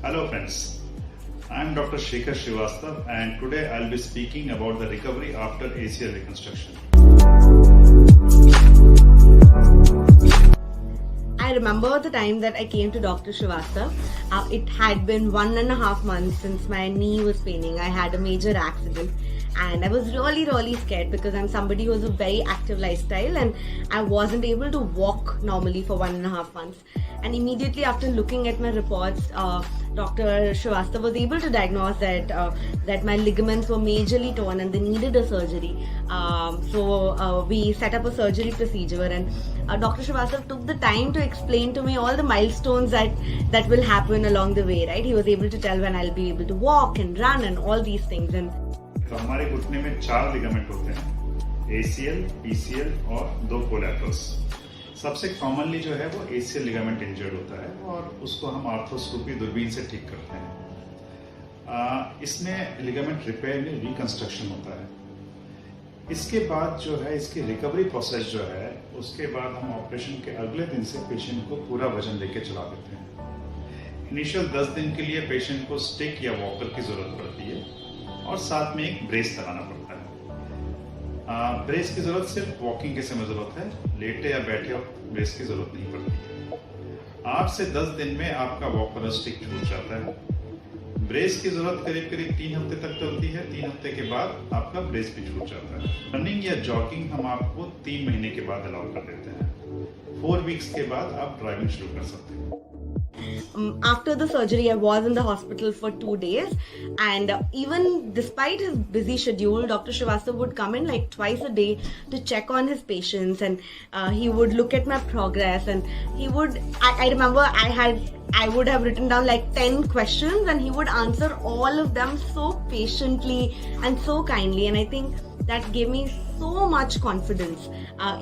Hello friends, I am Dr. Shekhar Srivastav and today I will be speaking about the recovery after ACL reconstruction. I remember the time that I came to Dr. Srivastav. It had been 1.5 months since my knee was paining. I had a major accident and I was really scared because I'm somebody who has a very active lifestyle and I wasn't able to walk normally for 1.5 months. And immediately after looking at my reports, Dr. Srivastav was able to diagnose that my ligaments were majorly torn and they needed a surgery. So we set up a surgery procedure, and Dr. Srivastav took the time to explain to me all the milestones that will happen along the way. Right? He was able to tell when I'll be able to walk and run and all these things. And तो हमारे घुटने में 4 ligament होते हैं, ACL, PCL और 2 collaterals. सबसे commonly जो है वो ACL लिगामेंट इंजर्ड होता है और उसको हम आर्थ्रोस्कोपी दूरबीन से ठीक करते हैं। इसमें लिगामेंट रिपेयर में रिकंस्ट्रक्शन होता है। इसके बाद जो है इसकी रिकवरी प्रोसेस जो है उसके बाद हम ऑपरेशन के अगले दिन से पेशेंट को पूरा वजन लेके चला देते हैं। इनिशियल 10 दिन के लिए पेशेंट को स्टिक या वॉकर की जरूरत पड़ती है और साथ में एक ब्रेस लगाना पड़ता है। ब्रेस की जरूरत सिर्फ वॉकिंग के समय जरूरत है, लेटे या बैठे ब्रेस की जरूरत नहीं पड़ती। 8 से 10 दिन में आपका वॉकर और स्टिक छूट जाता है। ब्रेस की जरूरत करीब 3 हफ्ते तक चलती है। 3 हफ्ते के बाद आपका ब्रेस भी छूट जाता है। रनिंग या जॉगिंग हम आपको 3 महीने के बाद अलाउ कर देते हैं। 4 वीक्स के बाद आप ड्राइविंग शुरू कर सकते हैं। After the surgery, I was in the hospital for 2 days, and even despite his busy schedule, Dr. Srivastav would come in like twice a day to check on his patients, and he would look at my progress, and he would, I remember I would have written down like 10 questions and he would answer all of them so patiently and so kindly, and I think that gave me so much confidence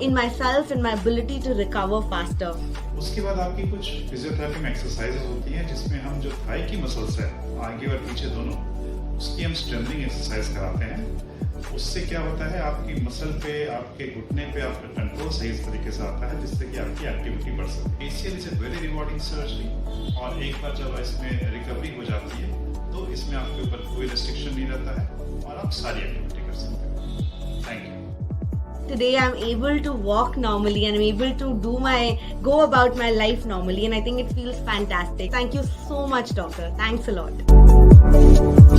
in myself and my ability to recover faster. उसके बाद आपकी कुछ physiotherapy में exercises होती हैं जिसमें हम जो थाई की मसल्स है आगे और पीछे दोनों, उसकी हम स्ट्रेंथनिंग एक्सरसाइज कराते हैं। उससे क्या होता है आपकी मसल पे, आपके घुटने पे आपका कंट्रोल सही तरीके से आता है जिससे कि आपकी एक्टिविटी बढ़ सकती है। ACL is a very rewarding surgery और एक बार जब इसमें रिकवरी हो जाती है तो इसमें आपके ऊपर कोई रेस्ट्रिक्शन नहीं रहता है और आप सारी एक्टिविटी कर सकते हैं। Thank you. Today I'm able to walk normally and I'm able to go about my life normally, and I think it feels fantastic. Thank you so much, doctor. Thanks a lot.